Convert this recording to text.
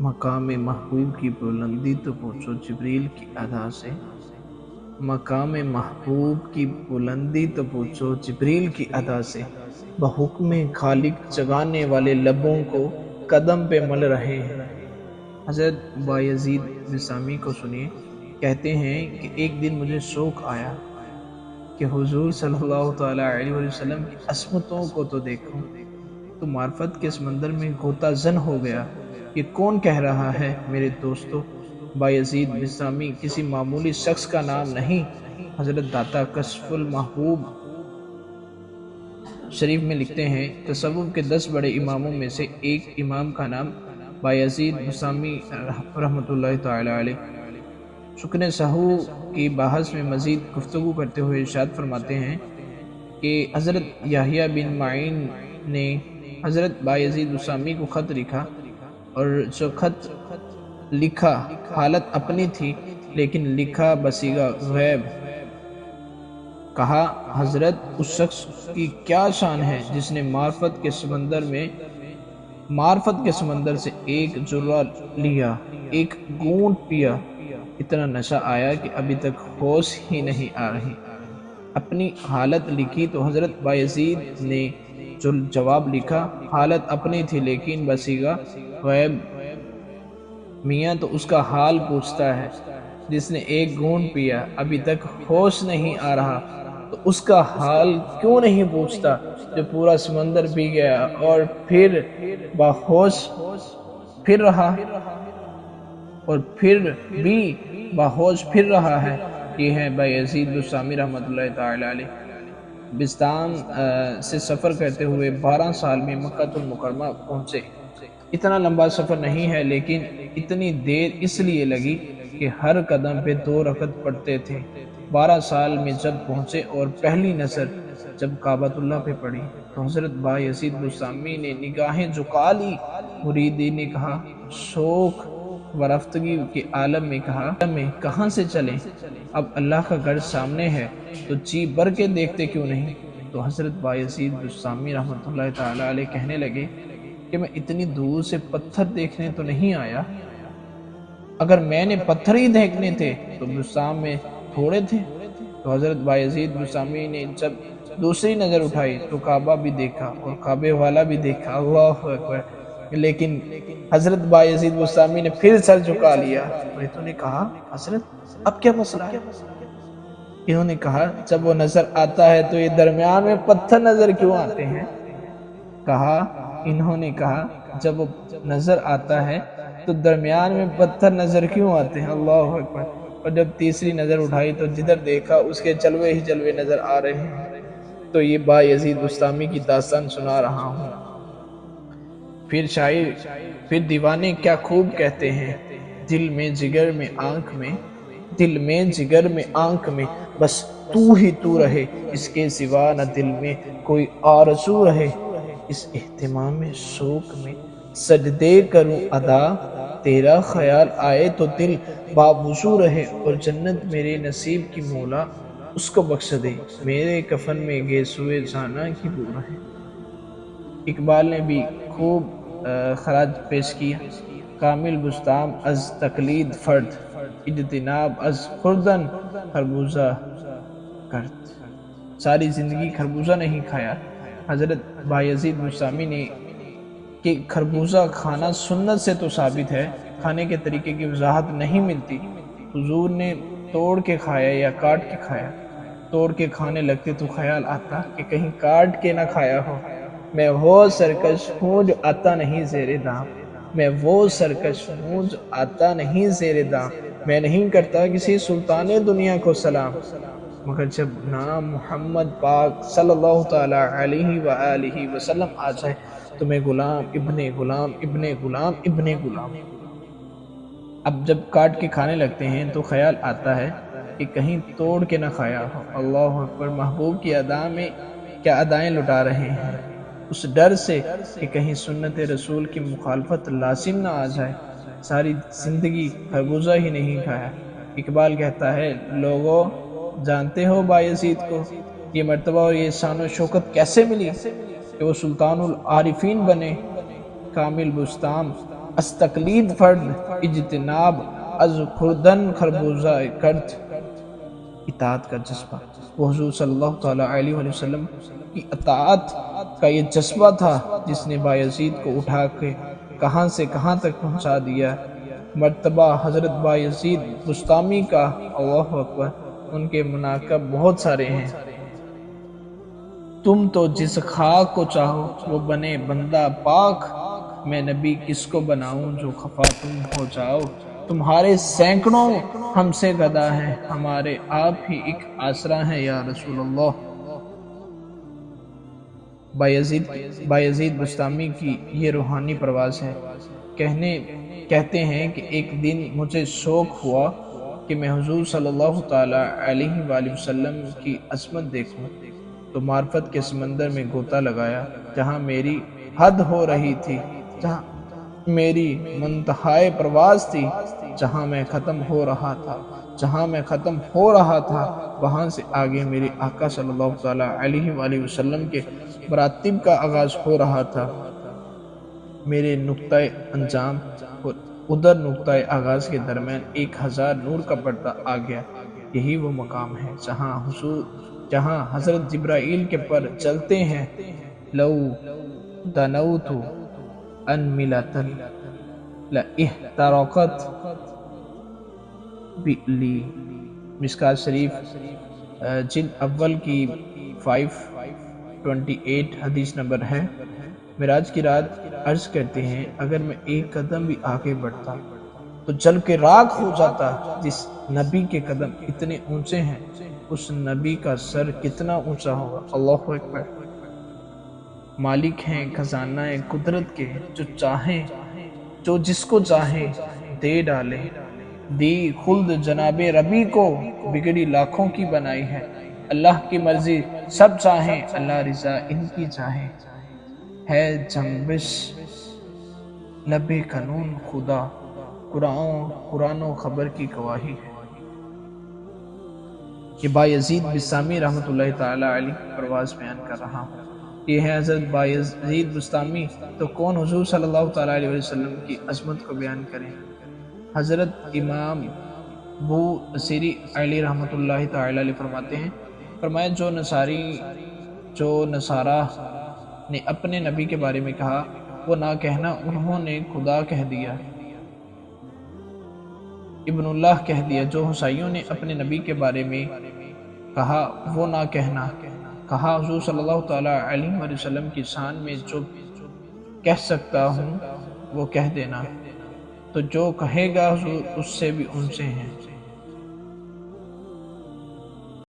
مقام محبوب کی بلندی تو پوچھو جبریل کی ادا سے، مقام محبوب کی بلندی تو پوچھو جبریل کی ادا سے، بحکم خالق جگانے والے لبوں کو قدم پہ مل رہے ہیں۔ حضرت بایزید بسامی کو سنیے، کہتے ہیں کہ ایک دن مجھے شوق آیا کہ حضور صلی اللہ تعالیٰ علیہ وسلم کی عصمتوں کو تو دیکھوں، تو معرفت کے سمندر میں غوطہ زن ہو گیا۔ یہ کون کہہ رہا ہے میرے دوستو؟ بایزید بسامی کسی معمولی شخص کا نام نہیں، حضرت داتا کشف المحبوب شریف میں لکھتے ہیں تصوف کے 10 بڑے اماموں میں سے ایک امام کا نام بایزید بسامی رحمۃ اللہ تعالی علیہ۔ شکر سہو کی بحث میں مزید گفتگو کرتے ہوئے ارشاد فرماتے ہیں کہ حضرت یحییٰ بن معین نے حضرت بایزید بسامی کو خط لکھا، اور جو خط لکھا حالت اپنی تھی لیکن لکھا بصیغہ غیب۔ کہا حضرت اس شخص کی کیا شان ہے جس نے معرفت کے سمندر سے ایک جرعہ لیا، ایک گھونٹ پیا، اتنا نشہ آیا کہ ابھی تک ہوش ہی نہیں آ رہی۔ اپنی حالت لکھی تو حضرت بایزید نے جو جواب لکھا حالت اپنی تھی لیکن بصیغہ غیب۔ میاں تو اس کا حال پوچھتا ہے جس نے ایک گھونٹ پیا ابھی تک ہوش نہیں آ رہا، تو اس کا حال کیوں نہیں پوچھتا جو پورا سمندر پی گیا اور پھر باہوش پھر رہا اور پھر بھی باہوش پھر رہا ہے۔ یہ ہے بایزید بسامی رحمۃ اللہ تعالی علیہ۔ بستان سے سفر کرتے ہوئے 12 سال میں مکہ المکرمہ پہنچے۔ اتنا لمبا سفر نہیں ہے لیکن اتنی دیر اس لیے لگی کہ ہر قدم پہ 2 رکعت پڑھتے تھے۔ 12 سال میں جب پہنچے اور پہلی نظر جب کعبۃ اللہ پہ پڑی تو حضرت بایزید بسامی نے نگاہیں جھکا لی۔ مریدی نے کہا، شوق و رفتگی کے عالم میں کہاں سے چلیں؟ اب اللہ کا گھر سامنے ہے تو جی بھر کے دیکھتے کیوں نہیں؟ تو حضرت بایزید بسامی رحمۃ اللہ تعالی علیہ کہنے لگے کہ میں اتنی دور سے پتھر دیکھنے تو نہیں آیا، اگر میں نے پتھر ہی دیکھنے تھے تو بسام میں تھوڑے تھے۔ تو حضرت بایزید بسامی نے جب دوسری نظر اٹھائی تو کعبہ بھی دیکھا اور کعبے والا بھی دیکھا، اللہ اکبر، لیکن حضرت بایزید بسامی نے پھر سر جھکا لیا۔ تو نے کہا، حضرت اب کیا مسئلہ ہے؟ انہوں نے کہا، جب وہ نظر آتا ہے تو یہ درمیان میں پتھر نظر کیوں آتے ہیں؟ انہوں نے کہا جب وہ نظر آتا ہے تو درمیان میں پتھر نظر کیوں آتے ہیں؟ اللہ اکبر۔ اور جب تیسری نظر اٹھائی تو جدھر دیکھا اس کے جلوے ہی جلوے نظر آ رہے ہیں۔ تو یہ بایزید بسامی کی داستان سنا رہا ہوں۔ پھر شاعر، پھر دیوانے کیا خوب کہتے ہیں، دل میں جگر میں آنکھ میں، دل میں جگر میں آنکھ میں، بس تو ہی تو رہے، اس کے سوا نہ دل میں کوئی آرزو رہے۔ اس اہتمام شوق میں سجدے کروں ادا، تیرا خیال آئے تو دل باوضو رہے، اور جنت میرے نصیب کی مولا اس کو بخش دے، میرے کفن میں گیسوئے جانا کی بو رہے۔ اقبال نے بھی خوب خراج پیش کیا، کامل بستام از تقلید فرد، اجتناب از خوردن خربوزہ کرد۔ ساری زندگی خربوزہ نہیں کھایا۔ حضرت بایزید بسامی نے کہ خربوزہ کھانا سنت سے تو ثابت ہے، کھانے کے طریقے کی وضاحت نہیں ملتی۔ حضور نے توڑ کے کھایا یا کاٹ کے کھایا؟ توڑ کے کھانے لگتے تو خیال آتا کہ کہیں کاٹ کے نہ کھایا ہو۔ میں وہ سرکش ہوں جو آتا نہیں زیر دام، میں وہ سرکش ہوں جو آتا نہیں زیر دام، میں نہیں کرتا کسی سلطان دنیا کو سلام، مگر جب نام محمد پاک صلی اللہ تعالی علیہ وآلہ وسلم آ جائے تو میں غلام ابن غلام ابن غلام ابن غلام۔ اب جب کاٹ کے کھانے لگتے ہیں تو خیال آتا ہے کہ کہیں توڑ کے نہ کھایا ہو۔ اللہ اکبر۔ محبوب کی ادا میں کیا ادائیں لٹا رہے ہیں، اس ڈر سے کہ کہیں سنت رسول کی مخالفت لازم نہ آ جائے۔ ساری زندگی خربوزہ ہی نہیں کھایا۔ اقبال کہتا ہے، لوگوں جانتے ہو بایزید کو یہ مرتبہ اور یہ شان و شوکت کیسے ملی کہ وہ سلطان العارفین بنے؟ کامل بستام از تقلید فرد اجتناب از خوردن خربوزہ کرد، اطاعت کا جذبہ۔ وہ حضور صلی اللہ تعالیٰ علیہ وآلہ وسلم کی اطاعت کا یہ جذبہ تھا جس نے بایزید کو اٹھا کے کہاں سے کہاں تک پہنچا دیا۔ مرتبہ حضرت بایزید بسطامی کا، اللہ اکبر، ان کے مناقب بہت سارے ہیں۔ تم تو جس خاک کو چاہو وہ بنے بندہ پاک، میں نبی کس کو بناؤں جو خفا تم ہو جاؤ۔ تمہارے سینکڑوں ہم سے گدا ہیں، ہمارے آپ ہی ایک آسرا ہیں یا رسول اللہ۔ بایزید بسطامی کی یہ روحانی پرواز ہے۔ کہتے ہیں کہ ایک دن مجھے شوق ہوا کہ میں حضور صلی اللہ تعالیٰ علیہ وآلہ وسلم کی عظمت دیکھوں، تو معرفت کے سمندر میں غوطہ لگایا۔ جہاں میری حد ہو رہی تھی، جہاں میری منتہائے پرواز تھی، جہاں میں ختم ہو رہا تھا، وہاں سے آگے میرے آقا صلی اللہ تعالیٰ علیہ وآلہ وسلم کے مراتب کا آغاز ہو رہا تھا۔ میرے نقطۂ انجام اور ادھر نقطۂ آغاز کے درمیان 1000 نور کا پردہ آ گیا۔ یہی وہ مقام ہے جہاں حضرت جبرائیل کے پر چلتے ہیں۔ لو دنوت ان ملتن لاحترقت بلی، مشکوٰۃ شریف جلد اول کی 528 حدیث نمبر ہے۔ معراج کی رات عرض کرتے ہیں، اگر میں ایک قدم بھی آگے بڑھتا تو جل کے راکھ ہو جاتا۔ جس نبی کے قدم اتنے اونچے ہیں اس نبی کا سر کتنا اونچا ہوگا۔ اللہ اکبر۔ مالک ہیں خزانہ قدرت کے، جو جس کو چاہے دے ڈالے۔ دی خلد جناب ربی کو، بگڑی لاکھوں کی بنائی ہے۔ اللہ کی مرضی سب چاہیں، اللہ رضا ان کی چاہے۔ ہے جنبش لب کنون خدا، قرآن و خبر کی گواہی ہے۔ یہ بایزید بسطامی رحمۃ اللہ تعالیٰ علیہ پرواز بیان کر رہا ہوں۔ یہ ہے حضرت بایزید بسطامی، تو کون حضور صلی اللہ تعالیٰ علیہ وسلم کی عظمت کو بیان کریں۔ حضرت امام ابو سیری علی رحمۃ اللہ تعالیٰ علیہ فرماتے ہیں، فرمایا جو نصارہ نے اپنے نبی کے بارے میں کہا وہ نہ کہنا، انہوں نے خدا کہہ دیا، ابن اللہ کہہ دیا۔ جو عیسائیوں نے اپنے نبی کے بارے میں کہا وہ نہ کہنا، کہا حضور صلی اللہ تعالیٰ علیہ وسلم کی شان میں جو کہہ سکتا ہوں وہ کہہ دینا، تو جو کہے گا حضور اس سے بھی اونچے ہیں۔